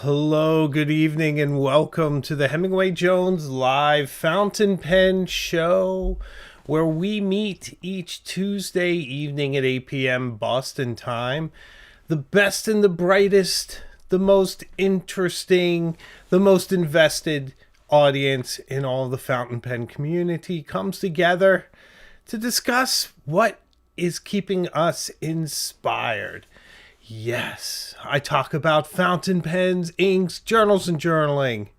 Hello, good evening, and welcome to the Hemingway Jones live fountain pen show, where we meet each Tuesday evening at 8 p.m. Boston time. The best and the brightest, the most interesting, the most invested audience in all of the fountain pen community comes together to discuss what is keeping us inspired. Yes, I talk about fountain pens, inks, journals, and journaling.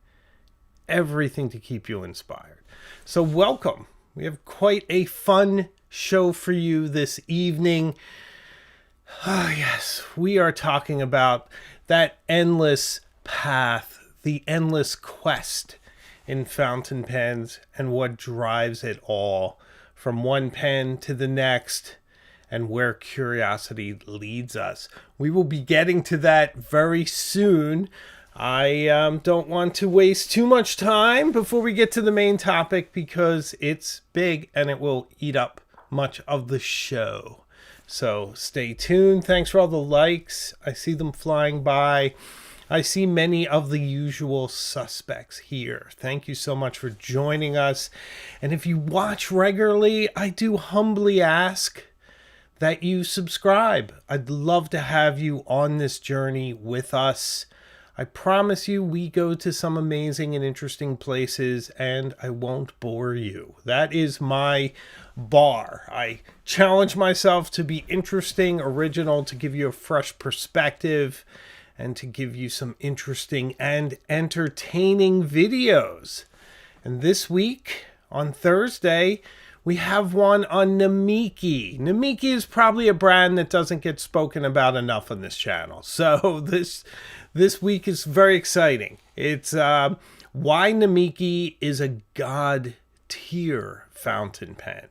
Everything to keep you inspired. So welcome. We have quite a fun show for you this evening. Yes, we are talking about that endless path, the endless quest in fountain pens and what drives it all from one pen to the next, and where curiosity leads us. We will be getting to that very soon. I don't want to waste too much time before we get to the main topic because it's big and it will eat up much of the show. So stay tuned. Thanks for all the likes. I see them flying by. I see many of the usual suspects here. Thank you so much for joining us. And if you watch regularly, I do humbly ask that you subscribe. I'd love to have you on this journey with us. I promise you we go to some amazing and interesting places, and I won't bore you. That is my bar. I challenge myself to be interesting, original, to give you a fresh perspective, and to give you some interesting and entertaining videos. And this week, on Thursday, we have one on Namiki. Namiki is probably a brand that doesn't get spoken about enough on this channel. So this week is very exciting. It's why Namiki is a god tier fountain pen.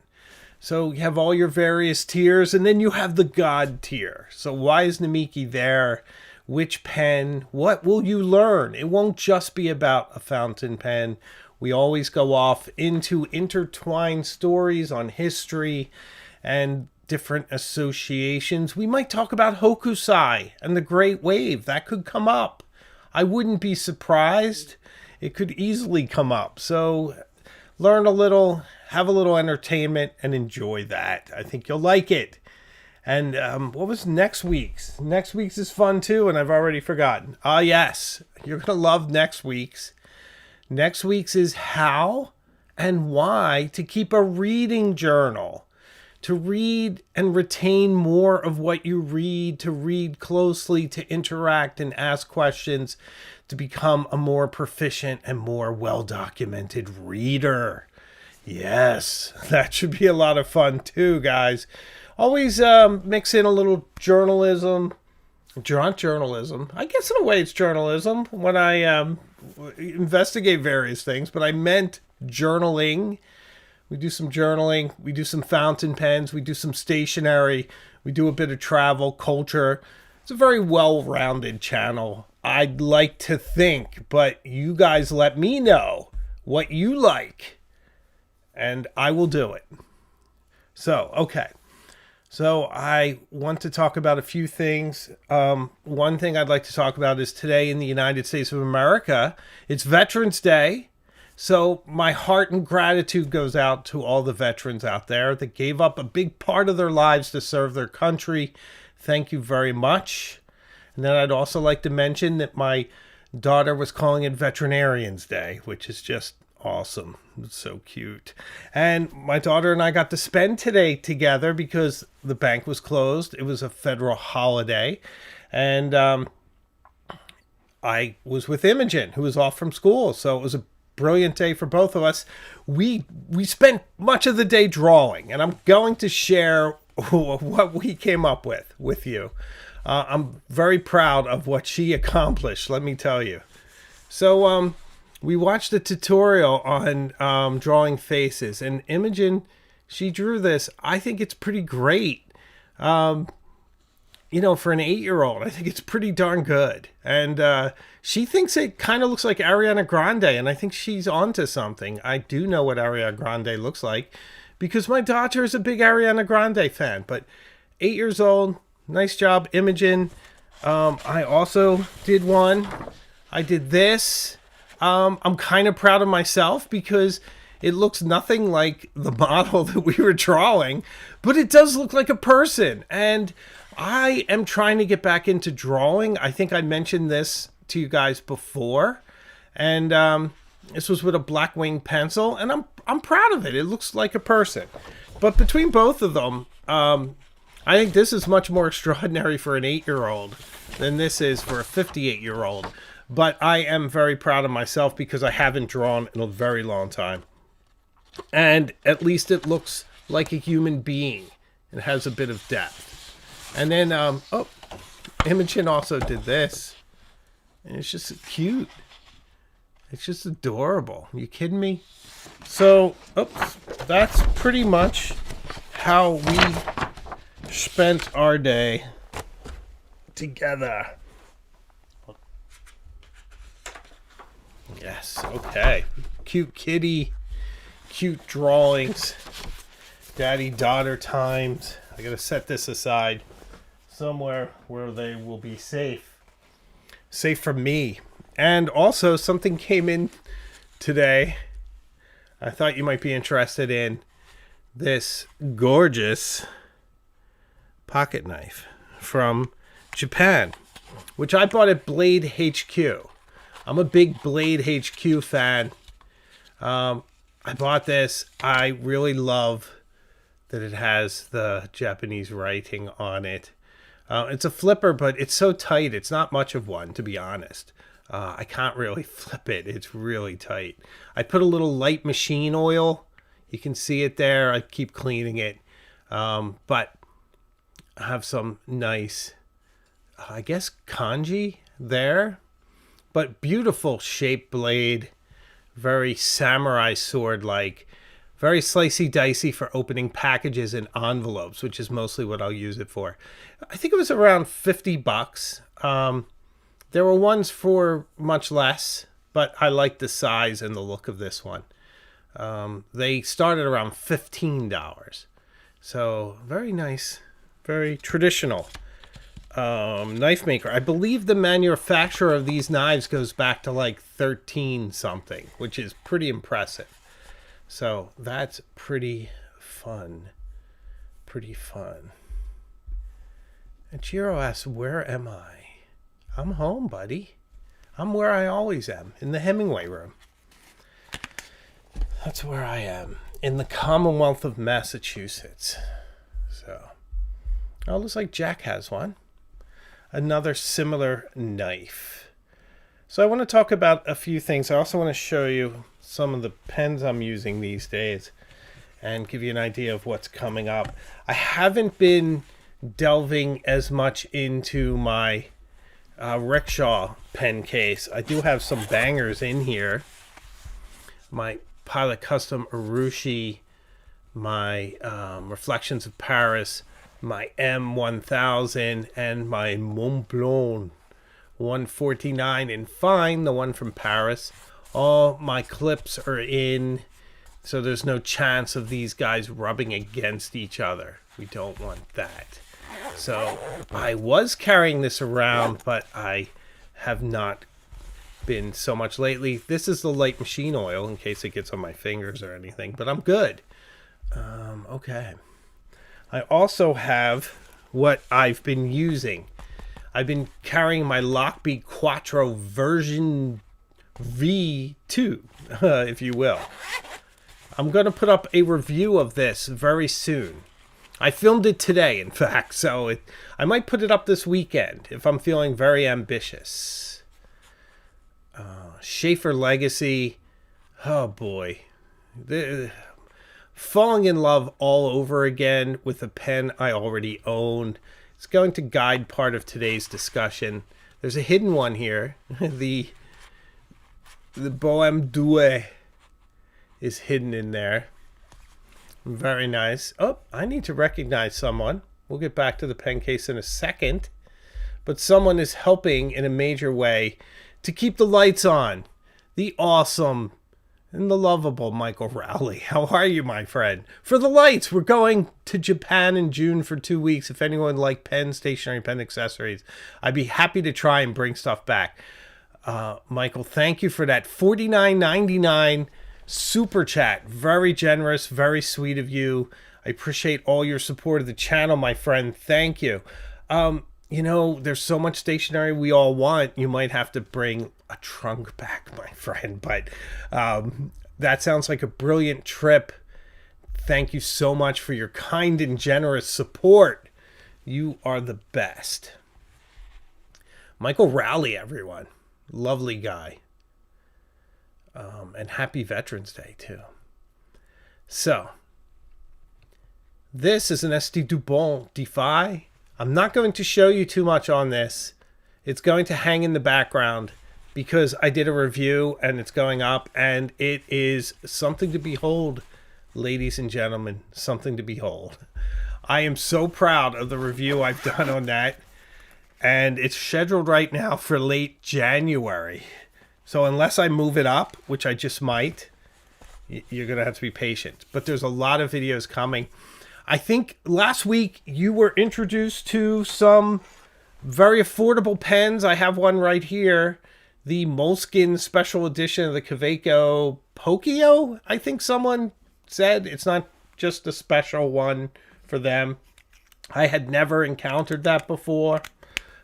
So you have all your various tiers, and then you have the god tier. So why is Namiki there? Which pen? What will you learn? It won't just be about a fountain pen. We always go off into intertwined stories on history and different associations. We might talk about Hokusai and the Great Wave. That could come up. I wouldn't be surprised. It could easily come up. So learn a little, have a little entertainment, and enjoy that. I think you'll like it. And what was next week's? Next week's is fun too, and I've already forgotten. Yes, you're going to love next week's. Next week's is how and why to keep a reading journal, to read and retain more of what you read, to read closely, to interact and ask questions, to become a more proficient and more well-documented reader. Yes, that should be a lot of fun too, guys. Always mix in a little journalism. Not journalism. I guess in a way it's journalism when I investigate various things, but I meant journaling. We do some journaling. We do some fountain pens. We do some stationery. We do a bit of travel, culture. It's a very well-rounded channel, I'd like to think, but you guys let me know what you like, and I will do it. So, okay. So I want to talk about a few things. One thing I'd like to talk about is today in the United States of America, it's Veterans Day. So my heart and gratitude goes out to all the veterans out there that gave up a big part of their lives to serve their country. Thank you very much. And then I'd also like to mention that my daughter was calling it Veterinarians Day, which is just awesome. It's so cute. And my daughter and I got to spend today together because the bank was closed. It was a federal holiday. And I was with Imogen, who was off from school. So it was a brilliant day for both of us. We spent much of the day drawing, and I'm going to share what we came up with you. I'm very proud of what she accomplished, let me tell you. So, we watched a tutorial on drawing faces, and Imogen, she drew this. I think it's pretty great. For an 8-year-old, I think it's pretty darn good. And she thinks it kind of looks like Ariana Grande, and I think she's onto something. I do know what Ariana Grande looks like because my daughter is a big Ariana Grande fan. But 8 years old, nice job, Imogen. I also did one I did this. I'm kind of proud of myself because it looks nothing like the model that we were drawing, but it does look like a person. And I am trying to get back into drawing. I think I mentioned this to you guys before. And this was with a black wing pencil, and I'm proud of it. It looks like a person. But between both of them, I think this is much more extraordinary for an 8-year-old than this is for a 58-year-old. But I am very proud of myself because I haven't drawn in a very long time. And at least it looks like a human being. It has a bit of depth. And then, Imogen also did this. And it's just cute. It's just adorable. Are you kidding me? So, that's pretty much how we spent our day together. Yes, okay. Cute kitty, cute drawings, daddy-daughter times. I gotta set this aside somewhere where they will be safe. Safe from me. And also, something came in today I thought you might be interested in. This gorgeous pocket knife from Japan, which I bought at Blade HQ. I'm a big Blade HQ fan. I bought this. I really love that it has the Japanese writing on it. It's a flipper, but it's so tight. It's not much of one, to be honest. I can't really flip it. It's really tight. I put a little light machine oil. You can see it there. I keep cleaning it. But I have some nice, I guess, kanji there. But beautiful shaped blade. Very samurai sword-like. Very slicey dicey for opening packages and envelopes, which is mostly what I'll use it for. I think it was around $50. There were ones for much less, but I like the size and the look of this one. They started around $15. So very nice, very traditional knife maker. I believe the manufacturer of these knives goes back to like 13 something, which is pretty impressive. So that's pretty fun. Pretty fun. And Chiro asks, where am I? I'm home, buddy. I'm where I always am, in the Hemingway room. That's where I am, in the Commonwealth of Massachusetts. So, looks like Jack has one. Another similar knife. So I want to talk about a few things. I also want to show you some of the pens I'm using these days and give you an idea of what's coming up. I haven't been delving as much into my rickshaw pen case. I do have some bangers in here. My Pilot Custom Urushi, my Reflections of Paris, my M1000, and my Montblanc 149 in fine, the one from Paris. All my clips are in, so there's no chance of these guys rubbing against each other. We don't want that. So I was carrying this around, but I have not been so much lately. This is the light machine oil in case it gets on my fingers or anything, but I'm good. Okay. I also have what I've been using. I've been carrying my Lockbeat Quattro version V2, if you will. I'm going to put up a review of this very soon. I filmed it today, in fact, so I might put it up this weekend if I'm feeling very ambitious. Sheaffer Legacy. Oh, boy. Falling in love all over again with a pen I already own. It's going to guide part of today's discussion. There's a hidden one here. The Bohème Douai is hidden in there. Very nice. Oh, I need to recognize someone. We'll get back to the pen case in a second. But someone is helping in a major way to keep the lights on. The awesome and the lovable Michael Rowley. How are you, my friend? For the lights, we're going to Japan in June for 2 weeks. If anyone would like pen, stationery, pen accessories, I'd be happy to try and bring stuff back. Michael, thank you for that $49.99 super chat. Very generous, very sweet of you. I appreciate all your support of the channel, my friend. Thank you. You know, there's so much stationery we all want. You might have to bring a trunk back, my friend. But that sounds like a brilliant trip. Thank you so much for your kind and generous support. You are the best. Michael Rowley, everyone. Lovely guy. And happy Veterans Day, too. So, this is an Esti Dubon Defy. I'm not going to show you too much on this. It's going to hang in the background because I did a review and it's going up, and it is something to behold, ladies and gentlemen. Something to behold. I am so proud of the review I've done on that, and it's scheduled right now for late January. So unless I move it up, which I just might, you're going to have to be patient. But there's a lot of videos coming. I think last week you were introduced to some very affordable pens. I have one right here. The Moleskine special edition of the Kaweco Pokio. I think someone said it's not just a special one for them. I had never encountered that before,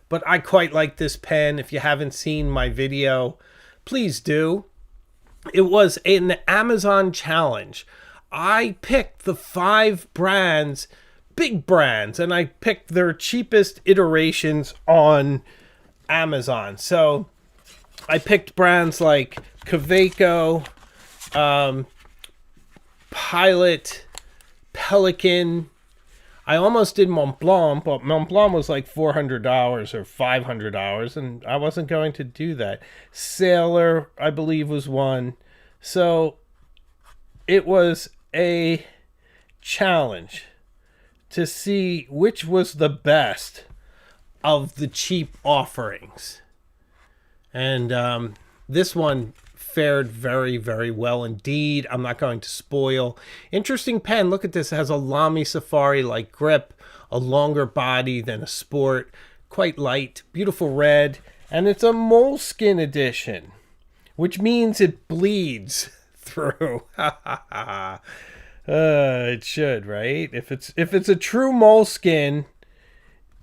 but I quite like this pen. If you haven't seen my video, please do. It was an Amazon challenge. I picked the 5 brands, big brands, and I picked their cheapest iterations on Amazon. So I picked brands like Kaweco, Pilot, Pelican. I almost did Montblanc, but Montblanc was like $400 or $500, and I wasn't going to do that. Sailor, I believe, was one. So it was a challenge to see which was the best of the cheap offerings. And this one fared very, very well indeed. I'm not going to spoil. Interesting pen. Look at this. It has a Lamy Safari-like grip, a longer body than a Sport, quite light, beautiful red, and it's a Moleskine edition, which means it bleeds through. It should, right? If it's a true Moleskine,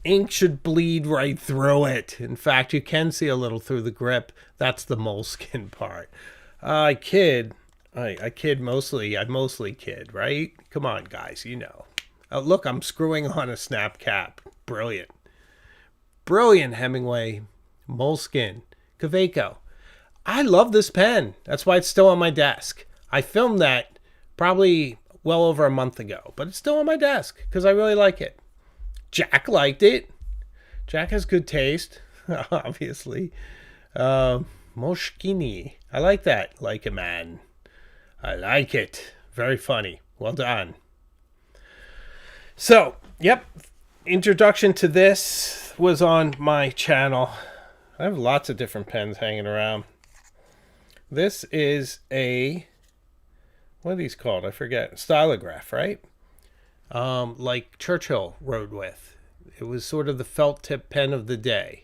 ink should bleed right through it. In fact, you can see a little through the grip. That's the Moleskine part. I kid. I kid mostly. I mostly kid, right? Come on, guys, you know. Look, I'm screwing on a snap cap. Brilliant. Brilliant Hemingway, Moleskine, Kaweco. I love this pen. That's why it's still on my desk. I filmed that probably well over a month ago, but it's still on my desk because I really like it. Jack liked it. Jack has good taste, obviously. Moschini. I like that. Like a man. I like it. Very funny. Well done. So, yep. Introduction to this was on my channel. I have lots of different pens hanging around. This is a, what are these called? I forget. Stylograph, right? Like Churchill rode with. It was sort of the felt tip pen of the day.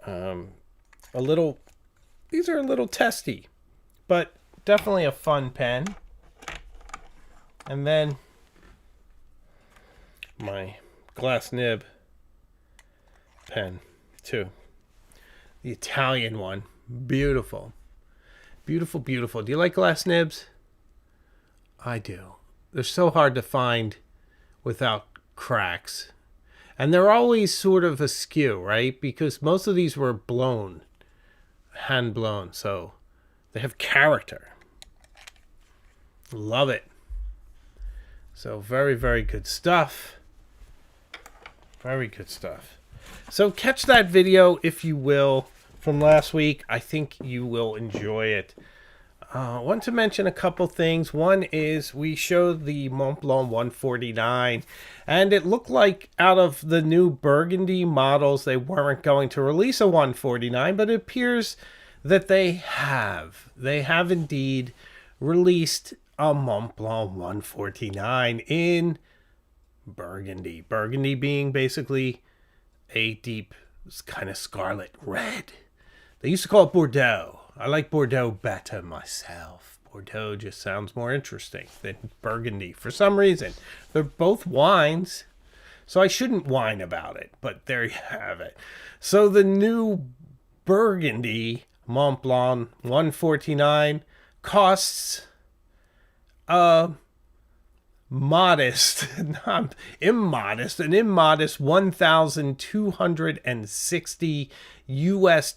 These are a little testy, but definitely a fun pen. And then my glass nib pen too. The Italian one. Beautiful. Beautiful, beautiful. Do you like glass nibs? I do. They're so hard to find without cracks. And they're always sort of askew, right? Because most of these were blown, hand blown. So they have character. Love it. So very, very good stuff. Very good stuff. So catch that video, if you will, from last week. I think you will enjoy it. I want to mention a couple things. One is we showed the Montblanc 149, and it looked like out of the new Burgundy models, they weren't going to release a 149, but it appears that they have. They have indeed released a Montblanc 149 in Burgundy. Burgundy being basically a deep kind of scarlet red. They used to call it Bordeaux. I like Bordeaux better myself. Bordeaux just sounds more interesting than Burgundy for some reason. They're both wines, so I shouldn't whine about it, but there you have it. So the new Burgundy Montblanc 149 costs modest, not immodest, an immodest $1,260 US.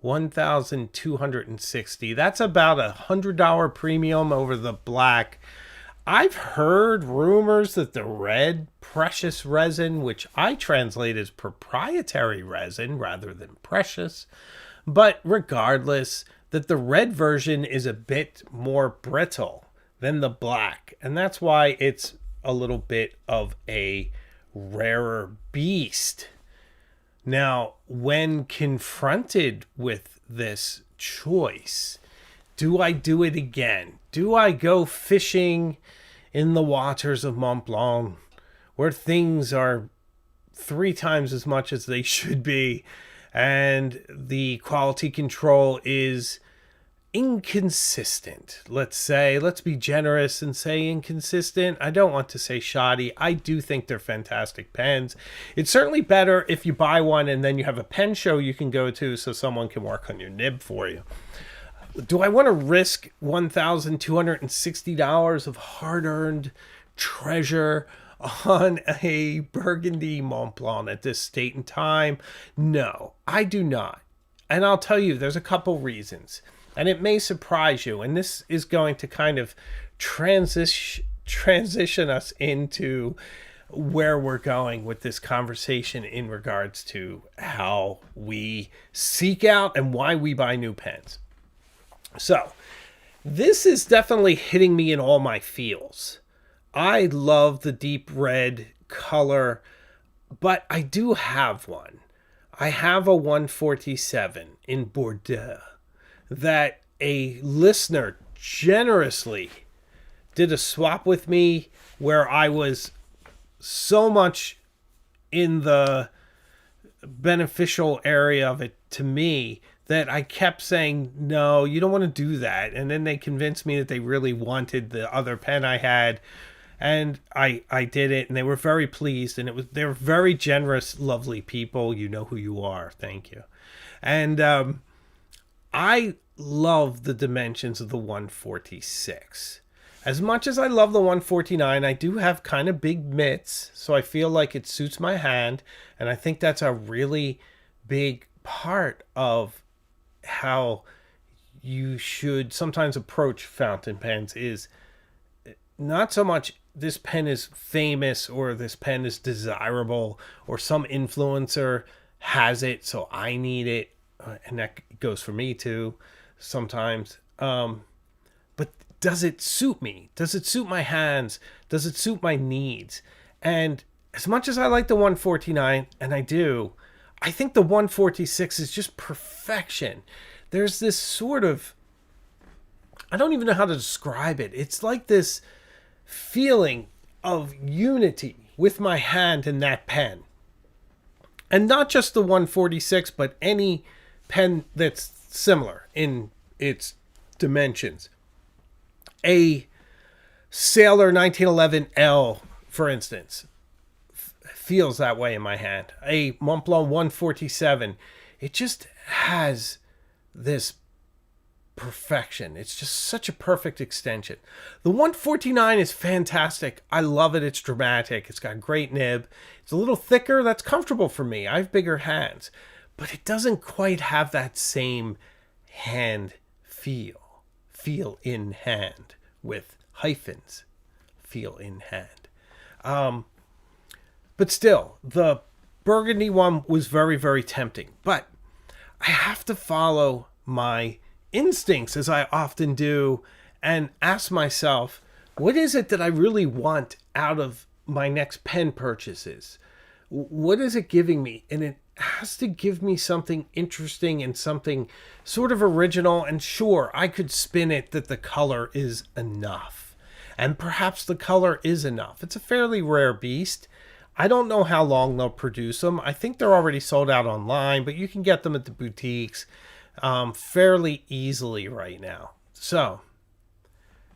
1,260. That's about $100 premium over the black. I've heard rumors that the red precious resin, which I translate as proprietary resin rather than precious, but regardless, that the red version is a bit more brittle than the black, and that's why it's a little bit of a rarer beast. Now, when confronted with this choice, do I do it again? Do I go fishing in the waters of Montblanc, where things are 3 times as much as they should be, and the quality control is inconsistent? Let's be generous and say inconsistent. I don't want to say shoddy. I do think they're fantastic pens. It's certainly better if you buy one and then you have a pen show you can go to so someone can work on your nib for you. Do I want to risk $1,260 of hard-earned treasure on a Burgundy Montblanc at this state and time? No, I do not. And I'll tell you, there's a couple reasons. And it may surprise you, and this is going to kind of transition us into where we're going with this conversation in regards to how we seek out and why we buy new pens. So, this is definitely hitting me in all my feels. I love the deep red color, but I do have one. I have a 147 in Bordeaux that a listener generously did a swap with me, where I was so much in the beneficial area of it to me that I kept saying, no, you don't want to do that. And then they convinced me that they really wanted the other pen I had. And I did it, and they were very pleased. And they were very generous, lovely people. You know who you are. Thank you. And I love the dimensions of the 146. As much as I love the 149, I do have kind of big mitts, so I feel like it suits my hand, and I think that's a really big part of how you should sometimes approach fountain pens, is not so much this pen is famous or this pen is desirable or some influencer has it, so I need it. And that goes for me too sometimes. But does it suit me? Does it suit my hands? Does it suit my needs? And as much as I like the 149, and I do, I think the 146 is just perfection. There's this sort of, I don't even know how to describe it. It's like this feeling of unity with my hand and that pen. And not just the 146, but any pen that's similar in its dimensions. A Sailor 1911L, for instance, feels that way in my hand. A Montblanc 147, it just has this perfection. It's just such a perfect extension. The 149 is fantastic. I love it. It's dramatic. It's got a great nib. It's a little thicker. That's comfortable for me. I have bigger hands. But it doesn't quite have that same hand feel. Feel in hand with hyphens. Feel in hand. But still, the Burgundy one was very, very tempting. But I have to follow my instincts, as I often do, and ask myself, what is it that I really want out of my next pen purchases? What is it giving me? And it has to give me something interesting and something sort of original. And sure, I could spin it that the color is enough. And perhaps the color is enough. It's a fairly rare beast. I don't know how long they'll produce them. I think they're already sold out online, but you can get them at the boutiques fairly easily right now. So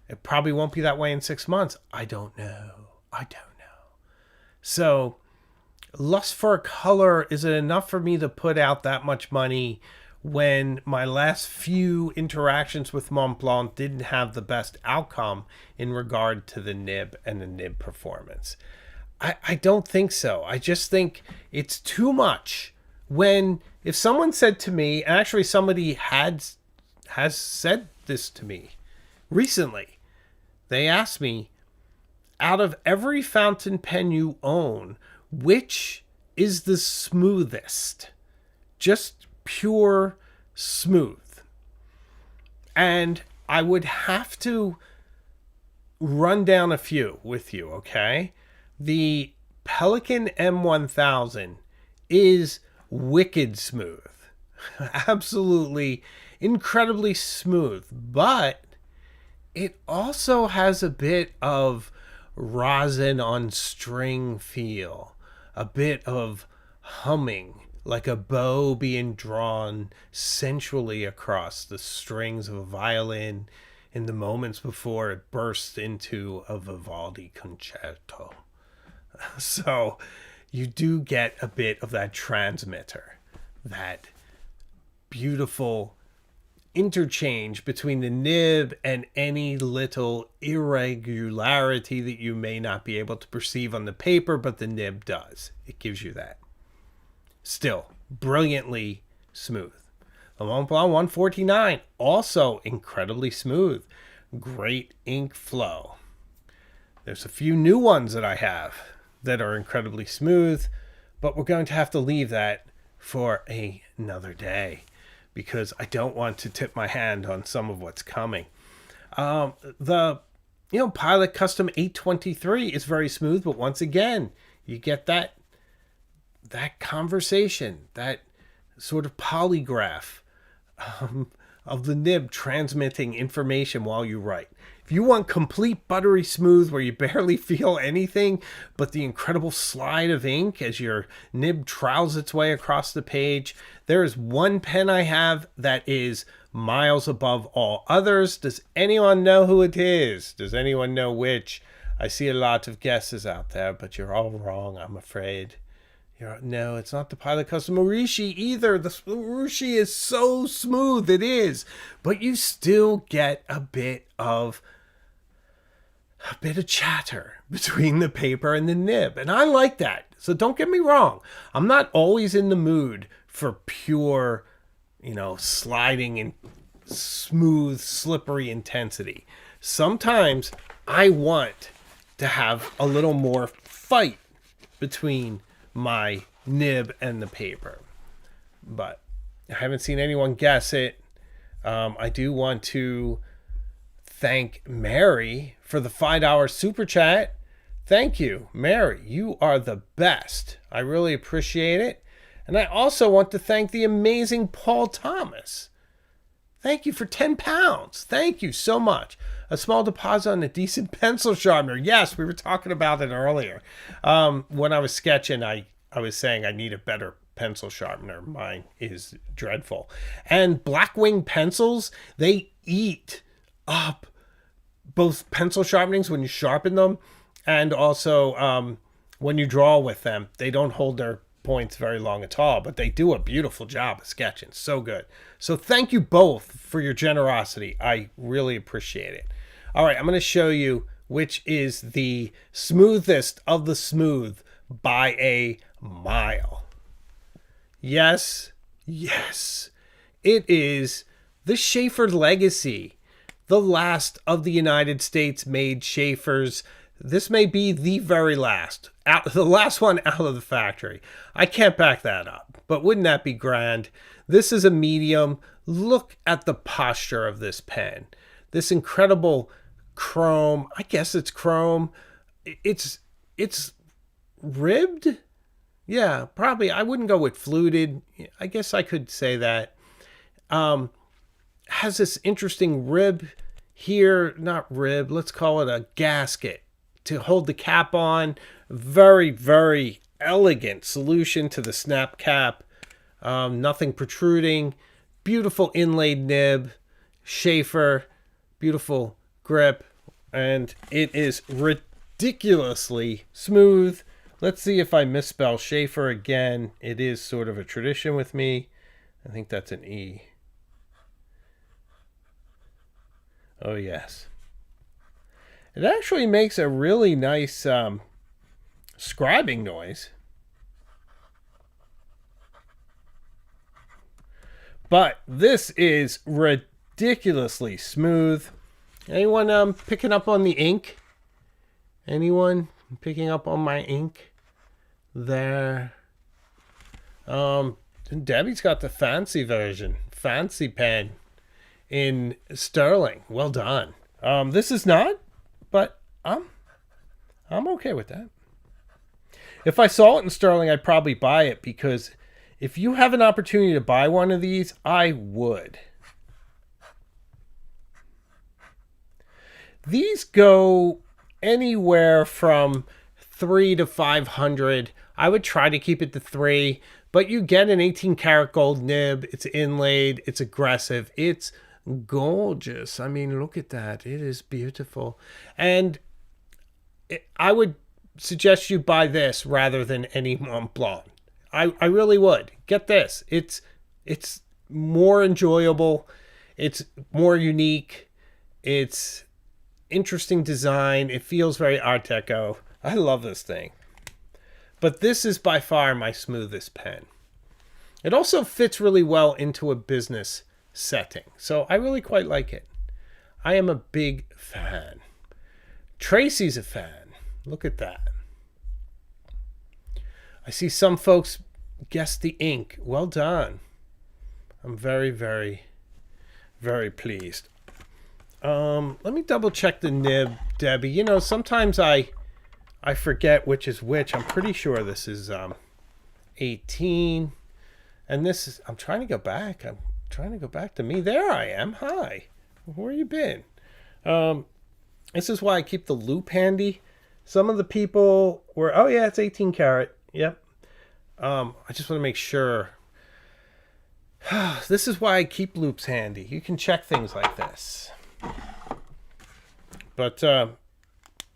it probably won't be that way in 6 months. I don't know. So lust for color, is it enough for me to put out that much money when my last few interactions with Montblanc didn't have the best outcome in regard to the nib and the nib performance? I don't think so. I just think it's too much. If someone said to me, and actually somebody has said this to me recently, they asked me, out of every fountain pen you own, which is the smoothest? Just pure smooth. And I would have to run down a few with you, okay? The Pelikan M1000 is wicked smooth. Absolutely incredibly smooth. But it also has a bit of rosin on string feel, a bit of humming, like a bow being drawn sensually across the strings of a violin in the moments before it bursts into a Vivaldi concerto. So you do get a bit of that transmitter, that beautiful interchange between the nib and any little irregularity that you may not be able to perceive on the paper, but the nib does. It gives you that. Still, brilliantly smooth. The Montblanc 149, also incredibly smooth. Great ink flow. There's a few new ones that I have that are incredibly smooth, but we're going to have to leave that for another day, because I don't want to tip my hand on some of what's coming. The Pilot Custom 823 is very smooth, but once again, you get that conversation, that sort of polygraph of the nib transmitting information while you write. If you want complete buttery smooth where you barely feel anything but the incredible slide of ink as your nib trowels its way across the page, there is one pen I have that is miles above all others. Does anyone know who it is? Does anyone know which? I see a lot of guesses out there, but you're all wrong, I'm afraid. No, it's not the Pilot Custom Urushi either. The Urushi is so smooth, it is. But you still get a bit of chatter between the paper and the nib. And I like that. So don't get me wrong. I'm not always in the mood for pure, sliding and smooth, slippery intensity. Sometimes I want to have a little more fight between my nib and the paper, but I haven't seen anyone guess it. I do want to thank Mary for the $5 super chat. Thank you, Mary. You are the best. I really appreciate it. And I also want to thank the amazing Paul Thomas. Thank you for £10. Thank you so much. A small deposit on a decent pencil sharpener. Yes, we were talking about it earlier. When I was sketching, I was saying I need a better pencil sharpener. Mine is dreadful. And Blackwing pencils, they eat up both pencil sharpenings when you sharpen them and also when you draw with them. They don't hold their points very long at all, but they do a beautiful job of sketching. So good. So thank you both for your generosity. I really appreciate it. All right, I'm going to show you which is the smoothest of the smooth by a mile. Yes, it is the Sheaffer Legacy, the last of the United States made Sheaffers. This may be the very last, the last one out of the factory. I can't back that up, but wouldn't that be grand? This is a medium. Look at the posture of this pen. This incredible chrome. I guess it's chrome. It's ribbed. Yeah, probably. I wouldn't go with fluted. I guess I could say that. Has this interesting rib here. Not rib. Let's call it a gasket to hold the cap on. Very, very elegant solution to the snap cap. Nothing protruding. Beautiful inlaid nib. Sheaffer. Beautiful grip. And it is ridiculously smooth. Let's see if I misspell Sheaffer again. It is sort of a tradition with me. I think that's an E. Oh, yes. It actually makes a really nice scribing noise. But this is ridiculously smooth. Anyone picking up on the ink? Anyone picking up on my ink? There. Debbie's got the fancy version. Fancy pen in sterling. Well done. This is not, but I'm okay with that. If I saw it in sterling, I'd probably buy it, because if you have an opportunity to buy one of these, I would. These go anywhere from 3 to 500. I would try to keep it to 3, but you get an 18 karat gold nib. It's inlaid. It's aggressive. It's gorgeous. I mean, look at that. It is beautiful. And I would suggest you buy this rather than any Montblanc. I really would. Get this. It's more enjoyable. It's more unique. It's interesting design. It feels very Art Deco. I love this thing. But this is by far my smoothest pen. It also fits really well into a business setting. So I really quite like it. I am a big fan. Tracy's a fan. Look at that. I see some folks guess the ink. Well done. I'm very, very, very pleased. Let me double check the nib, Debbie. You know, sometimes I forget which is which. I'm pretty sure this is 18. And this is, I'm trying to go back. I'm trying to go back to me. There I am. Hi. Where you been? This is why I keep the loop handy. Some of the people were, oh yeah, it's 18 karat. Yep. I just want to make sure. This is why I keep loops handy. You can check things like this. But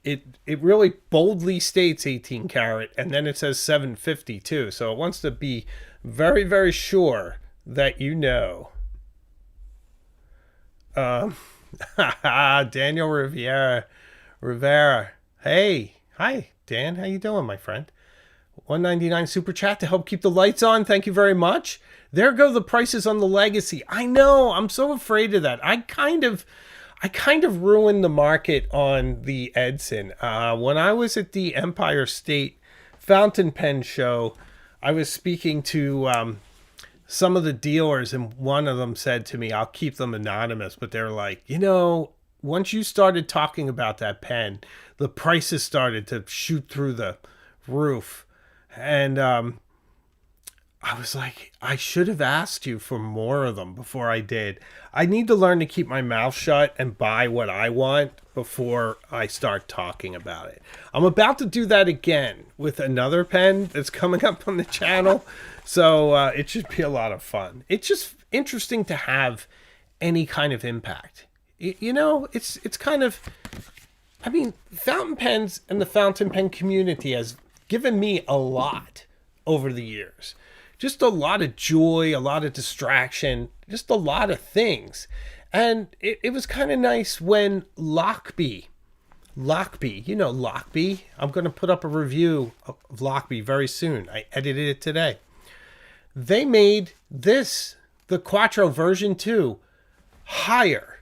it really boldly states 18 karat, and then it says 750 too. So it wants to be very, very sure that you know. Daniel Rivera. Hey, hi, Dan. How you doing, my friend? 199 super chat to help keep the lights on. Thank you very much. There go the prices on the Legacy. I know. I'm so afraid of that. I kind of ruined the market on the Edson. When I was at the Empire State Fountain Pen Show, I was speaking to some of the dealers, and one of them said to me, I'll keep them anonymous, but they're like, you know, once you started talking about that pen, the prices started to shoot through the roof. And I was like, I should have asked you for more of them before I did. I need to learn to keep my mouth shut and buy what I want before I start talking about it. I'm about to do that again with another pen that's coming up on the channel. So it should be a lot of fun. It's just interesting to have any kind of impact. You know, it's kind of, I mean, fountain pens and the fountain pen community has given me a lot over the years. Just a lot of joy, a lot of distraction, just a lot of things. And it was kind of nice when Lockbee, you know Lockbee. I'm going to put up a review of Lockbee very soon. I edited it today. They made this, the Quattro version 2, higher,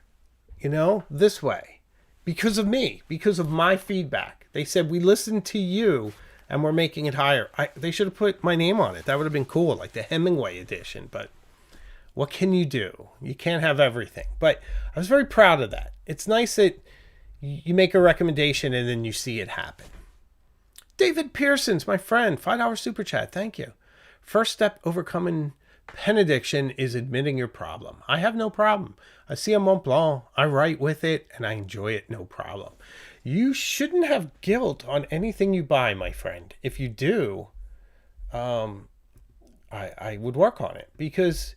you know, this way. Because of me, because of my feedback. They said, we listened to you, and we're making it higher. They should have put my name on it. That would have been cool, like the Hemingway edition. But what can you do? You can't have everything. But I was very proud of that. It's nice that you make a recommendation and then you see it happen. David Pearson's my friend. $5 super chat. Thank you. First step overcoming pen addiction is admitting your problem. I have no problem. I see a Montblanc. I write with it and I enjoy it. No problem. you shouldn't have guilt on anything you buy, my friend. If you do, I would work on it, because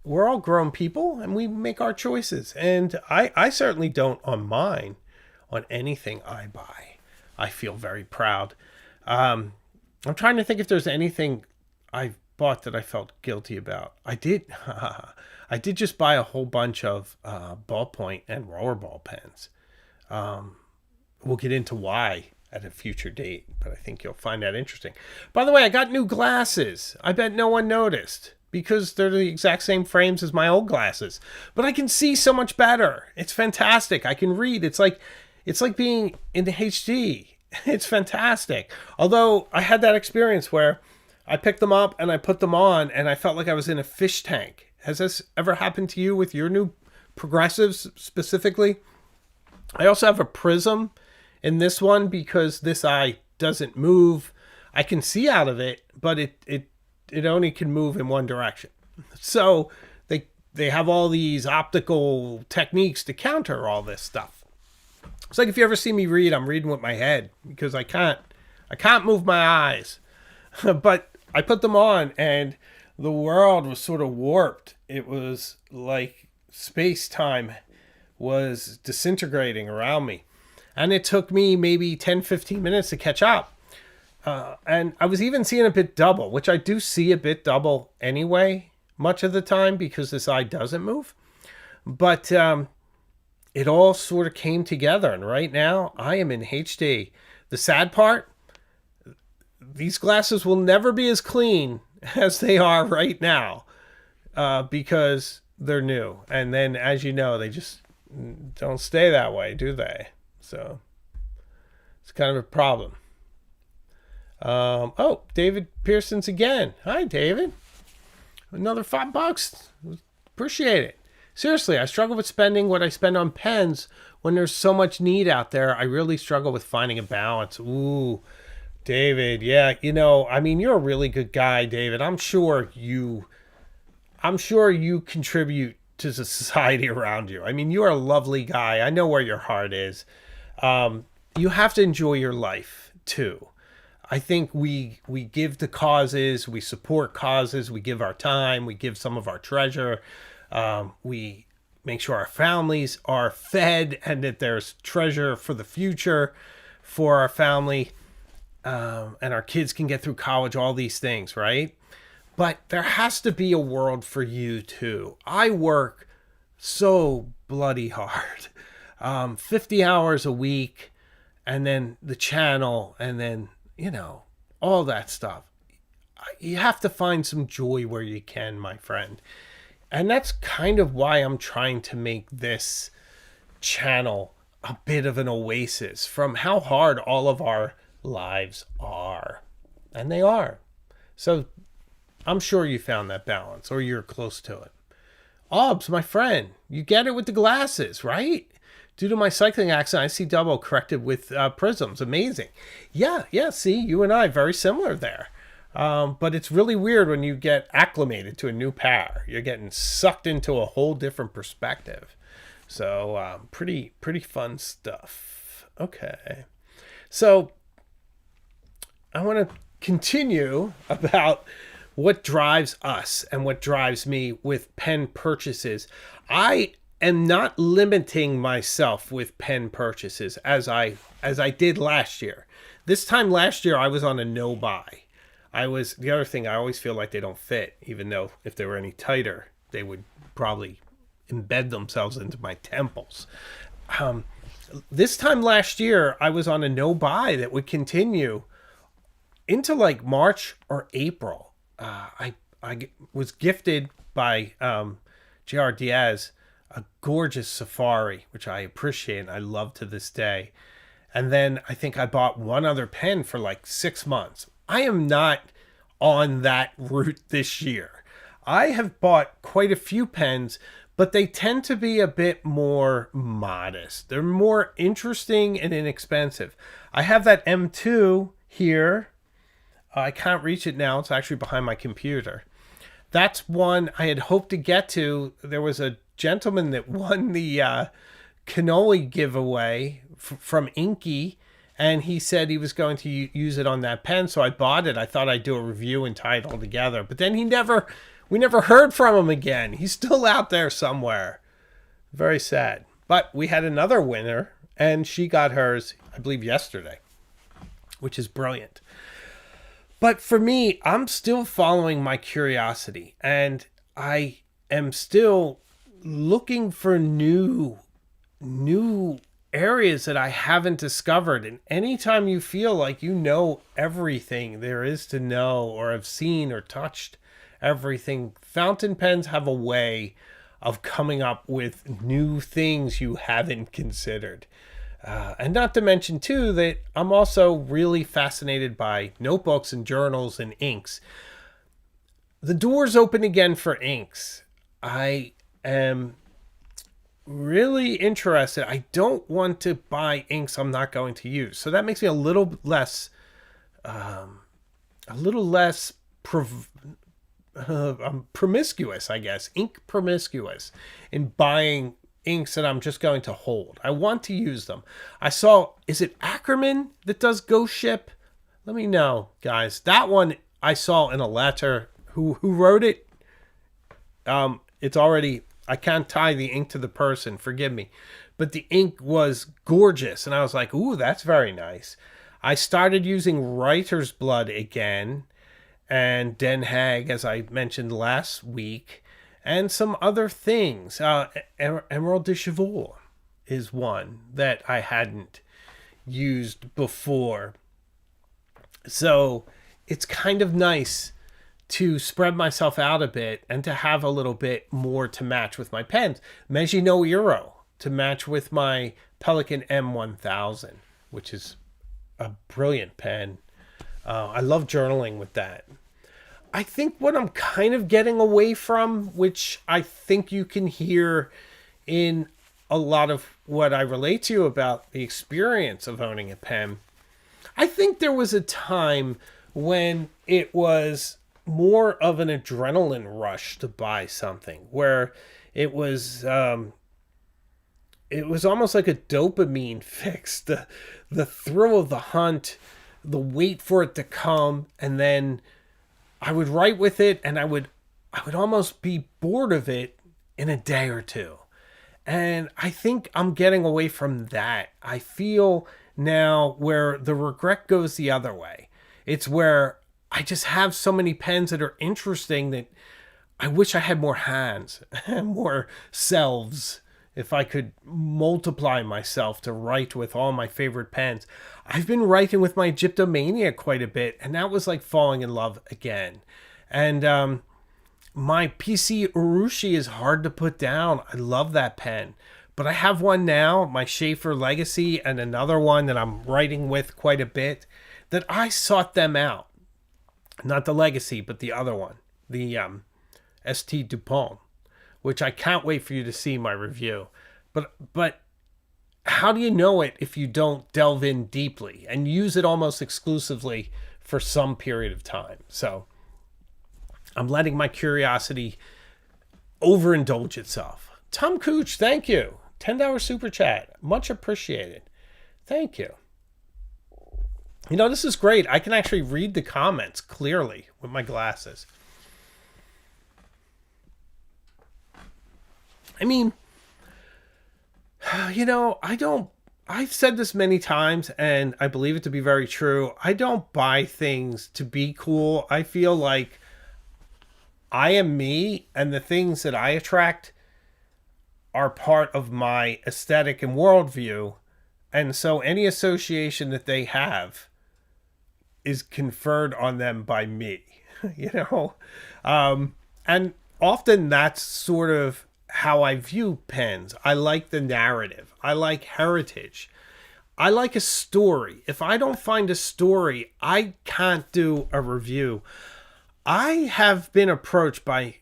we're all grown people and we make our choices. And I certainly don't on mine, on anything I buy. I feel very proud. I'm trying to think if there's anything I've bought that I felt guilty about. I did just buy a whole bunch of ballpoint and rollerball pens. We'll get into why at a future date, but I think you'll find that interesting. By the way, I got new glasses. I bet no one noticed, because they're the exact same frames as my old glasses, but I can see so much better. It's fantastic. I can read. It's like being in the HD. It's fantastic. Although I had that experience where I picked them up and I put them on and I felt like I was in a fish tank. Has this ever happened to you with your new progressives specifically? I also have a prism in this one because this eye doesn't move. I can see out of it, but it only can move in one direction. So they have all these optical techniques to counter all this stuff. It's like if you ever see me read, I'm reading with my head because I can't move my eyes. But I put them on and the world was sort of warped. It was like space-time was disintegrating around me. And it took me maybe 10, 15 minutes to catch up. And I was even seeing a bit double, which I do see a bit double anyway, much of the time, because this eye doesn't move. But it all sort of came together. And right now, I am in HD. The sad part, these glasses will never be as clean as they are right now because they're new. And then, as you know, they just don't stay that way, do they? So it's kind of a problem. Oh, David Pearson's again. Hi, David. Another $5. Appreciate it. Seriously, I struggle with spending what I spend on pens when there's so much need out there. I really struggle with finding a balance. Ooh, David. Yeah, I mean, you're a really good guy, David. I'm sure you contribute to the society around you. I mean, you're a lovely guy. I know where your heart is. You have to enjoy your life too. I think we give to causes, we support causes, we give our time, we give some of our treasure. We make sure our families are fed and that there's treasure for the future for our family, and our kids can get through college, all these things, right? But there has to be a world for you too. I work so bloody hard. 50 hours a week, and then the channel, and then, all that stuff. You have to find some joy where you can, my friend. And that's kind of why I'm trying to make this channel a bit of an oasis from how hard all of our lives are. And they are. So I'm sure you found that balance, or you're close to it. Obbs, my friend, you get it with the glasses, right? Due to my cycling accident, I see double corrected with prisms. Amazing. Yeah, see, you and I, very similar there. But it's really weird when you get acclimated to a new pair. You're getting sucked into a whole different perspective. So pretty fun stuff. Okay. So I want to continue about what drives us and what drives me with pen purchases. I am not limiting myself with pen purchases as I did last year. This time last year, I was on a no buy. The other thing, I always feel like they don't fit, even though if they were any tighter, they would probably embed themselves into my temples. This time last year, I was on a no buy that would continue into like March or April. I was gifted by J.R. Diaz a gorgeous safari, which I appreciate and I love to this day. And then I think I bought one other pen for like 6 months. I am not on that route this year. I have bought quite a few pens, but they tend to be a bit more modest. They're more interesting and inexpensive. I have that M2 here. I can't reach it now. It's actually behind my computer. That's one I had hoped to get to. There was a gentleman that won the cannoli giveaway from Inky, and he said he was going to use it on that pen, so I bought it. I thought I'd do a review and tie it all together, but then we never heard from him again. He's still out there somewhere. Very sad. But we had another winner, and she got hers, I believe, yesterday, which is brilliant. But for me, I'm still following my curiosity, and I am still looking for new areas that I haven't discovered. And anytime you feel like you know everything there is to know, or have seen or touched everything, fountain pens have a way of coming up with new things you haven't considered. And not to mention, too, that I'm also really fascinated by notebooks and journals and inks. The door's open again for inks. I am really interested. I don't want to buy inks I'm not going to use. So that makes me a little less promiscuous, I guess. Ink promiscuous in buying inks that I'm just going to hold. I want to use them. I saw, is it Ackerman that does Ghost Ship? Let me know, guys. That one I saw in a letter. Who wrote it? It's already, I can't tie the ink to the person, forgive me. But the ink was gorgeous, and I was like, ooh, that's very nice. I started using writer's blood again, and Den Haag, as I mentioned last week, and some other things. Emerald de Chevaux is one that I hadn't used before. So it's kind of nice to spread myself out a bit and to have a little bit more to match with my pens. Maginot Euro to match with my Pelikan M1000, which is a brilliant pen. I love journaling with that. I think what I'm kind of getting away from, which I think you can hear in a lot of what I relate to you about the experience of owning a pen, I think there was a time when it was more of an adrenaline rush to buy something, where it was almost like a dopamine fix, the thrill of the hunt, the wait for it to come, and then I would write with it, and I would almost be bored of it in a day or two. And I think I'm getting away from that. I feel now where the regret goes the other way. It's where I just have so many pens that are interesting that I wish I had more hands and more selves. If I could multiply myself to write with all my favorite pens. I've been writing with my Egyptomania quite a bit, and that was like falling in love again. And my PC Urushi is hard to put down. I love that pen. But I have one now, my Sheaffer Legacy, and another one that I'm writing with quite a bit, that I sought them out. Not the Legacy, but the other one, the St. Dupont, which I can't wait for you to see my review. But how do you know it if you don't delve in deeply and use it almost exclusively for some period of time? So I'm letting my curiosity overindulge itself. Tom Cooch, thank you. $10 super chat. Much appreciated. Thank you. You know, this is great. I can actually read the comments clearly with my glasses. I mean, you know, I've said this many times, and I believe it to be very true. I don't buy things to be cool. I feel like I am me, and the things that I attract are part of my aesthetic and worldview. And so any association that they have is conferred on them by me, you know? And often that's sort of how I view pens. I like the narrative. I like heritage. I like a story. If I don't find a story, I can't do a review. I have been approached by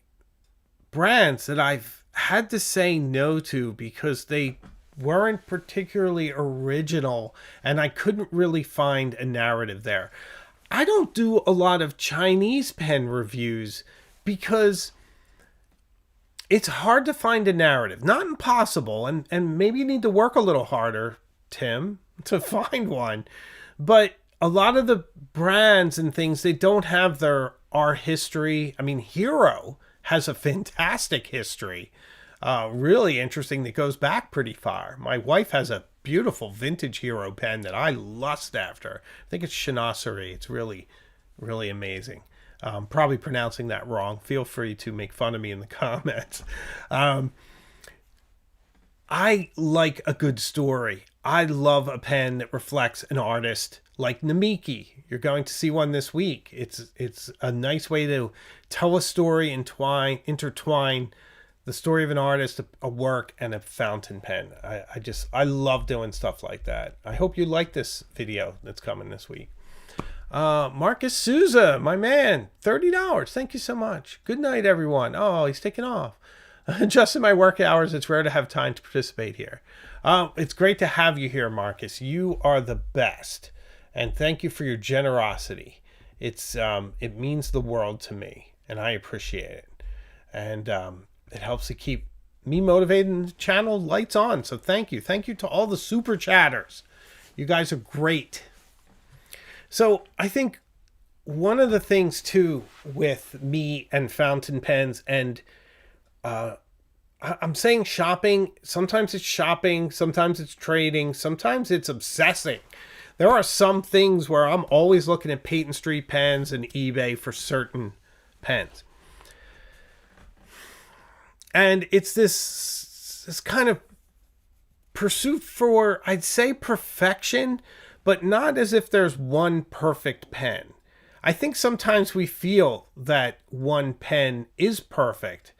brands that I've had to say no to because they weren't particularly original and I couldn't really find a narrative there. I don't do a lot of Chinese pen reviews because it's hard to find a narrative. Not impossible, and maybe you need to work a little harder Tim to find one. But a lot of the brands and things, they don't have their art history. I mean, Hero has a fantastic history. Really interesting, that goes back pretty far. My wife has a beautiful vintage Hero pen that I lust after. I think it's Chinoiserie. It's really, really amazing. Probably pronouncing that wrong. Feel free to make fun of me in the comments. I like a good story. I love a pen that reflects an artist, like Namiki. You're going to see one this week. It's a nice way to tell a story, intertwine the story of an artist, a work, and a fountain pen. I love doing stuff like that. I hope you like this video that's coming this week. Marcus Souza, my man, $30. Thank you so much. Good night, everyone. Oh, he's taking off. Just in my work hours, it's rare to have time to participate here. It's great to have you here, Marcus. You are the best. And thank you for your generosity. It means the world to me, and I appreciate it. And it helps to keep me motivated and the channel lights on. So thank you. Thank you to all the super chatters. You guys are great. So I think one of the things too with me and fountain pens, and I'm saying shopping, sometimes it's shopping, sometimes it's trading, sometimes it's obsessing. There are some things where I'm always looking at Peyton Street pens and eBay for certain pens. And it's this kind of pursuit for, I'd say, perfection, but not as if there's one perfect pen. I think sometimes we feel that one pen is perfect,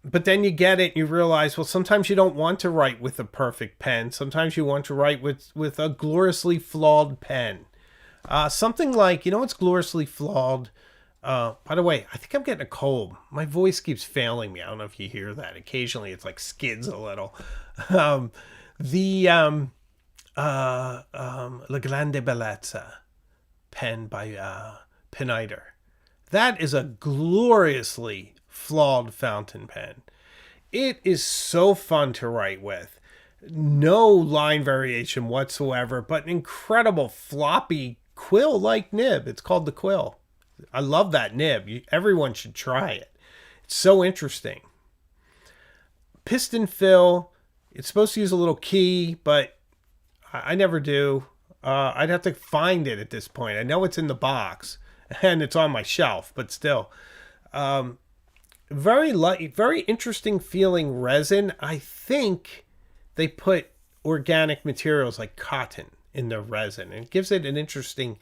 but then you get it and you realize, well, sometimes you don't want to write with a perfect pen. Sometimes you want to write with a gloriously flawed pen. Something like, what's gloriously flawed? By the way, I think I'm getting a cold. My voice keeps failing me. I don't know if you hear that. Occasionally it's like skids a little. La Grande Bellezza pen by Pineider. That is a gloriously flawed fountain pen. It is so fun to write with. No line variation whatsoever, but an incredible floppy quill-like nib. It's called the Quill. I love that nib. Everyone should try it. It's so interesting. Piston fill. It's supposed to use a little key, but I never do. I'd have to find it at this point. I know it's in the box and it's on my shelf, but still. Very light, very interesting feeling resin. I think they put organic materials like cotton in the resin. It gives it an interesting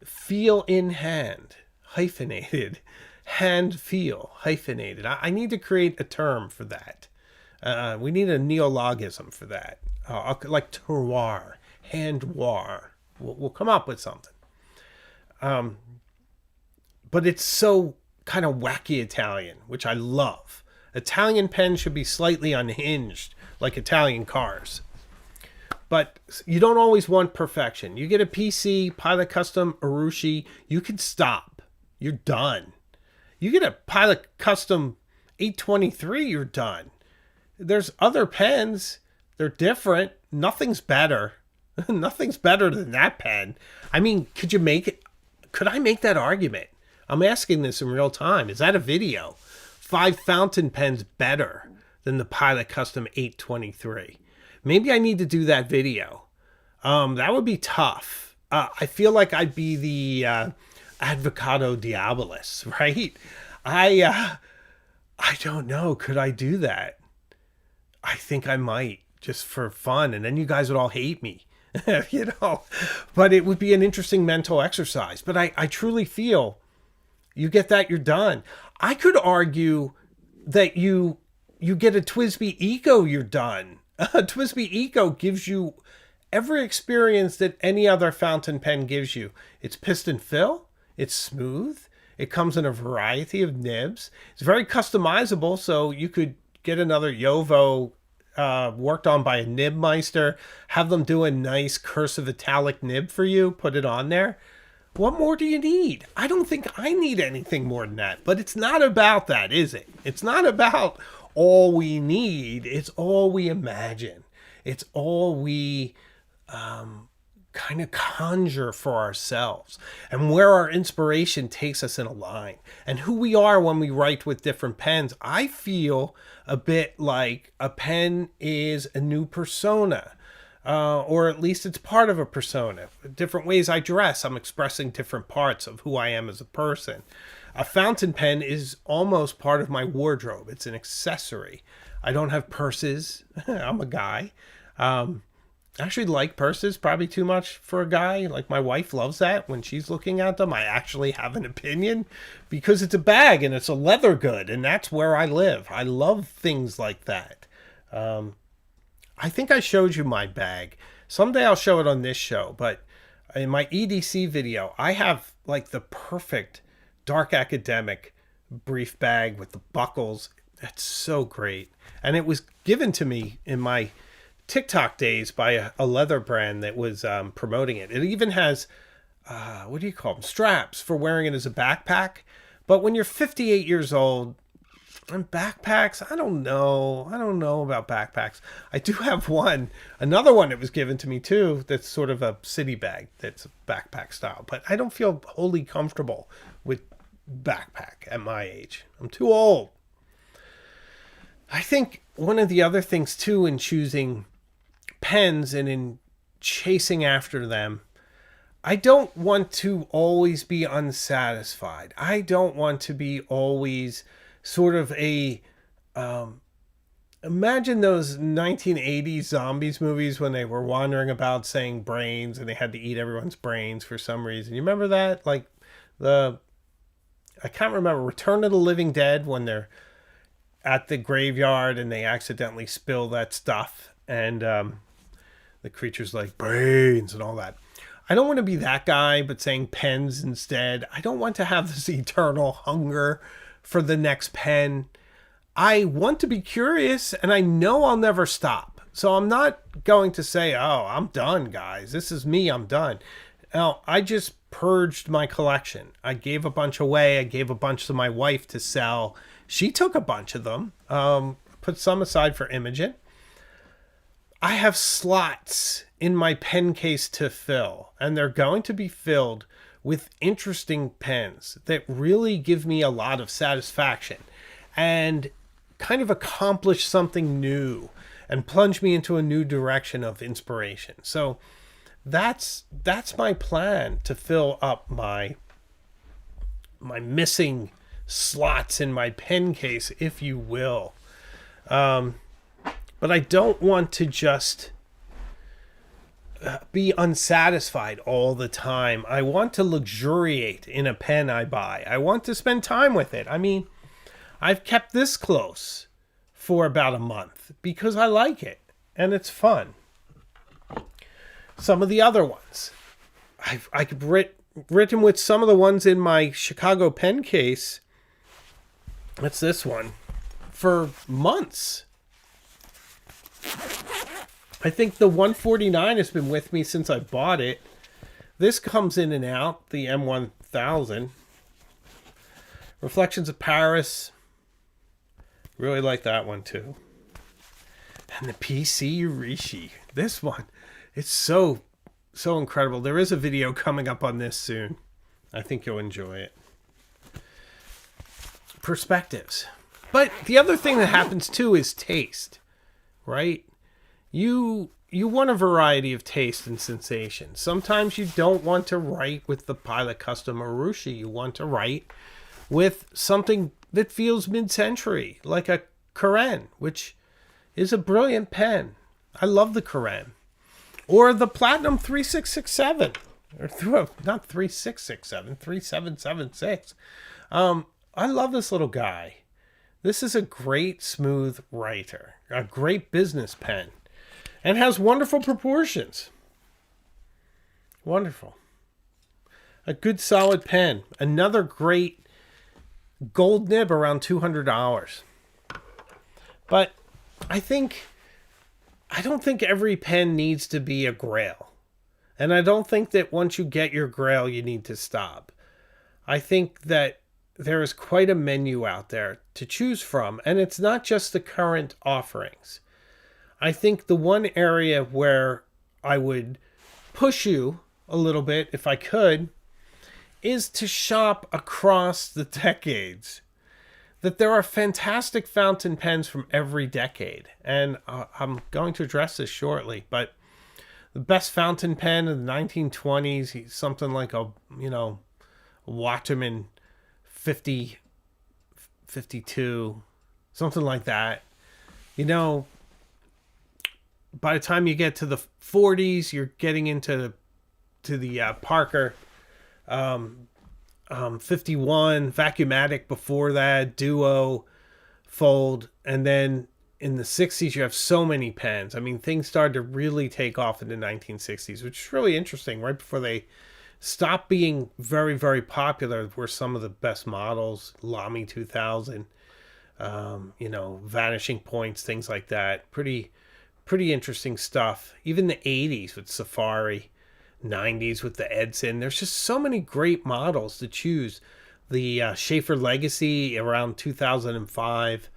feel in hand, hyphenated, hand feel, hyphenated. I need to create a term for that. We need a neologism for that, like terroir, handoir. We'll come up with something. But it's so kind of wacky Italian, which I love. Italian pens should be slightly unhinged, like Italian cars. But you don't always want perfection. You get a PC, Pilot Custom, Urushi, you can stop. You're done. You get a Pilot Custom 823, you're done. There's other pens. They're different. Nothing's better. Nothing's better than that pen. I mean, could I make that argument? I'm asking this in real time. Is that a video? 5 fountain pens better than the Pilot Custom 823. Maybe I need to do that video. That would be tough. I feel like I'd be the Advocado Diabolus, right? I don't know. Could I do that? I think I might, just for fun. And then you guys would all hate me, But it would be an interesting mental exercise. But I truly feel you get that, you're done. I could argue that you get a TWSBI Eco, you're done. TWSBI Eco gives you every experience that any other fountain pen gives you. It's piston fill. It's smooth. It comes in a variety of nibs. It's very customizable, so you could get another Yovo worked on by a nib meister, have them do a nice cursive italic nib for you, put it on there. What more do you need? I don't think I need anything more than that. But it's not about that, is it? It's not about all we need. It's all we imagine. It's all we kind of conjure for ourselves, and where our inspiration takes us in a line, and who we are when we write with different pens. I feel a bit like a pen is a new persona, or at least it's part of a persona. Different ways I dress, I'm expressing different parts of who I am as a person. A fountain pen is almost part of my wardrobe. It's an accessory. I don't have purses. I'm a guy. I actually like purses, probably too much for a guy. Like, my wife loves that. When she's looking at them, I actually have an opinion because it's a bag and it's a leather good, and that's where I live. I love things like that. I think I showed you my bag. Someday I'll show it on this show, but in my EDC video, I have like the perfect dark academic brief bag with the buckles. It's so great. And it was given to me in my TikTok days by a leather brand that was promoting it. It even has, what do you call them? Straps for wearing it as a backpack. But when you're 58 years old, and backpacks, I don't know. I don't know about backpacks. I do have another one that was given to me too, that's sort of a city bag that's backpack style. But I don't feel wholly comfortable with backpack at my age. I'm too old. I think one of the other things too in choosing pens and in chasing after them, I don't want to always be unsatisfied. I don't want to be always sort of imagine those 1980s zombies movies when they were wandering about saying brains and they had to eat everyone's brains for some reason. You remember that? Like I can't remember, Return of the Living Dead, when they're at the graveyard and they accidentally spill that stuff and the creature's like brains and all that. I don't want to be that guy, but saying pens instead. I don't want to have this eternal hunger for the next pen. I want to be curious, and I know I'll never stop. So I'm not going to say, oh, I'm done, guys. This is me. I'm done. Now, I just purged my collection. I gave a bunch away. I gave a bunch to my wife to sell. She took a bunch of them, put some aside for Imogen. I have slots in my pen case to fill, and they're going to be filled with interesting pens that really give me a lot of satisfaction and kind of accomplish something new and plunge me into a new direction of inspiration. So that's my plan, to fill up my missing slots in my pen case, if you will. But I don't want to just be unsatisfied all the time. I want to luxuriate in a pen I buy. I want to spend time with it. I mean, I've kept this close for about a month because I like it and it's fun. Some of the other ones, I've written with some of the ones in my Chicago pen case. That's this one, for months. I think the 149 has been with me since I bought it. This comes in and out, the M1000. Reflections of Paris. Really like that one too. And the PC Rishi. This one, it's so incredible. There is a video coming up on this soon. I think you'll enjoy it. Perspectives. But the other thing that happens too is taste, right? You want a variety of taste and sensation. Sometimes you don't want to write with the Pilot Custom Urushi. You want to write with something that feels mid-century, like a Karen, which is a brilliant pen. I love the Karen. Or the Platinum 3667. Or not 3667, 3776. I love this little guy. This is a great smooth writer, a great business pen, and has wonderful proportions. Wonderful. A good solid pen. Another great gold nib, around $200. But I don't think every pen needs to be a Grail. And I don't think that once you get your Grail, you need to stop. I think that there is quite a menu out there to choose from, and it's not just the current offerings. I think the one area where I would push you a little bit, if I could, is to shop across the decades. That there are fantastic fountain pens from every decade. And I'm going to address this shortly, but the best fountain pen in the 1920s, something like a Waterman 50, 52, something like that. By the time you get to the 40s, you're getting into the Parker 51, Vacuumatic before that, Duo, Fold, and then in the 60s you have so many pens. I mean, things started to really take off in the 1960s, which is really interesting. Right before they stopped being very, very popular were some of the best models, Lamy 2000, Vanishing Points, things like that. Pretty interesting stuff. Even the 80s with Safari, 90s with the Edson. There's just so many great models to choose. The Sheaffer Legacy around 2005.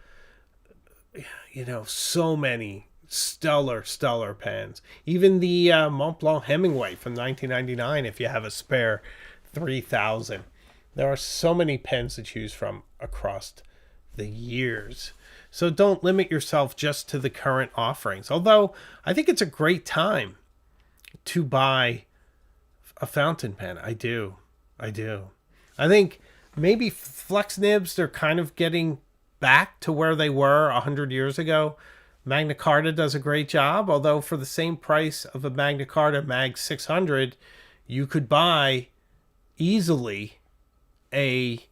So many stellar pens. Even the Montblanc Hemingway from 1999, if you have a spare 3000. There are so many pens to choose from across the years. So don't limit yourself just to the current offerings. Although I think it's a great time to buy a fountain pen. I do. I think maybe flex nibs, they're kind of getting back to where they were 100 years ago. Magna Carta does a great job, although for the same price of a Magna Carta Mag 600, you could buy easily a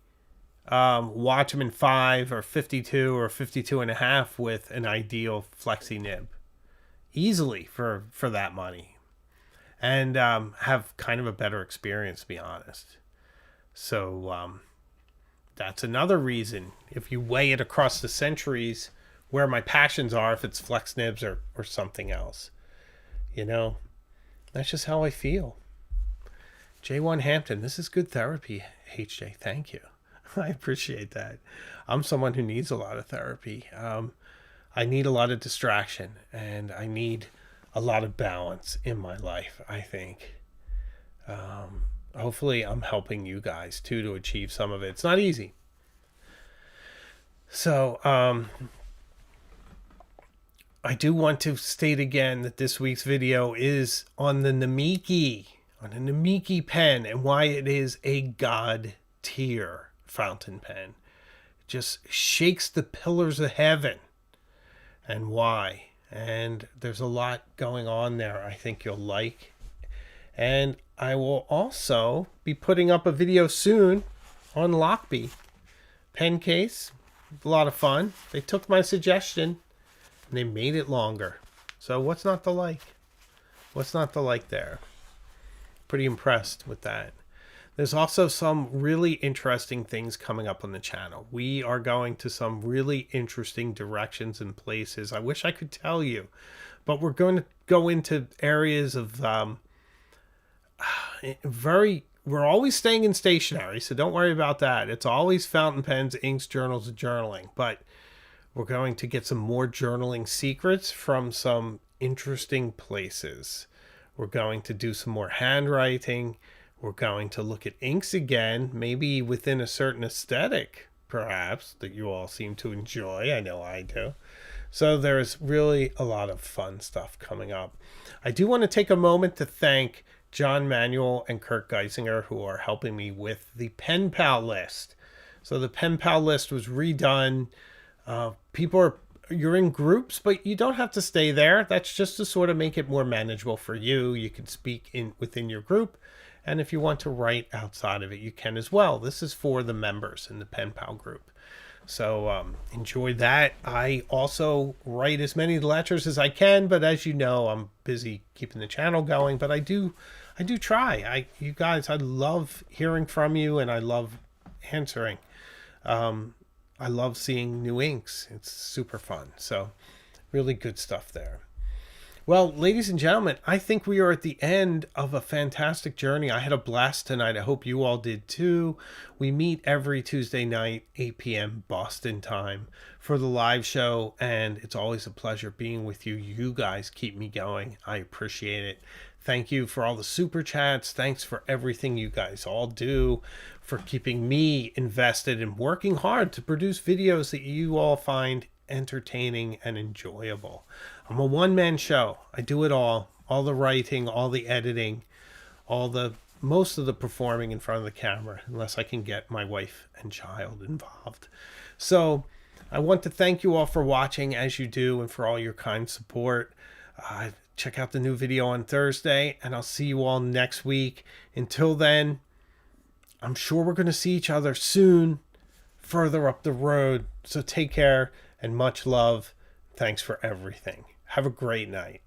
Watchman 5 or 52 or 52 and a half with an ideal flexi nib. Easily for that money. And have kind of a better experience, to be honest. So that's another reason, if you weigh it across the centuries, where my passions are, if it's flex nibs or something else. That's just how I feel. J1 Hampton, this is good therapy, HJ. Thank you. I appreciate that. I'm someone who needs a lot of therapy. I need a lot of distraction, and I need a lot of balance in my life, I think. Hopefully I'm helping you guys too to achieve some of it. It's not easy. So I do want to state again that this week's video is on the Namiki pen, and why it is a god tier fountain pen. It just shakes the pillars of heaven, and why. And there's a lot going on there I think you'll like. And I will also be putting up a video soon on Lockbee pen case. A lot of fun. They took my suggestion and they made it longer. So what's not to like? What's not to like there? Pretty impressed with that. There's also some really interesting things coming up on the channel. We are going to some really interesting directions and places. I wish I could tell you, but we're going to go into areas of we're always staying in stationery, so don't worry about that. It's always fountain pens, inks, journals, and journaling, but we're going to get some more journaling secrets from some interesting places. We're going to do some more handwriting. We're going to look at inks again, maybe within a certain aesthetic, perhaps, that you all seem to enjoy. I know I do. So there's really a lot of fun stuff coming up. I do want to take a moment to thank John Manuel and Kurt Geisinger, who are helping me with the Pen Pal list. So the Pen Pal list was redone. You're in groups, but you don't have to stay there. That's just to sort of make it more manageable for you. You can speak within your group. And if you want to write outside of it, you can as well. This is for the members in the Pen Pal group. So enjoy that. I also write as many letters as I can, but as you know, I'm busy keeping the channel going. But I do try. You guys, I love hearing from you, and I love answering. I love seeing new inks. It's super fun. So really good stuff there. Well, ladies and gentlemen, I think we are at the end of a fantastic journey. I had a blast tonight. I hope you all did too. We meet every Tuesday night, 8 p.m. Boston time for the live show, and it's always a pleasure being with you. You guys keep me going. I appreciate it. Thank you for all the super chats. Thanks for everything you guys all do, for keeping me invested and working hard to produce videos that you all find entertaining and enjoyable. I'm a one-man show. I do it all the writing, all the editing, most of the performing in front of the camera, unless I can get my wife and child involved. So I want to thank you all for watching, as you do, and for all your kind support. Check out the new video on Thursday, and I'll see you all next week. Until then, I'm sure we're going to see each other soon, further up the road. So take care and much love. Thanks for everything. Have a great night.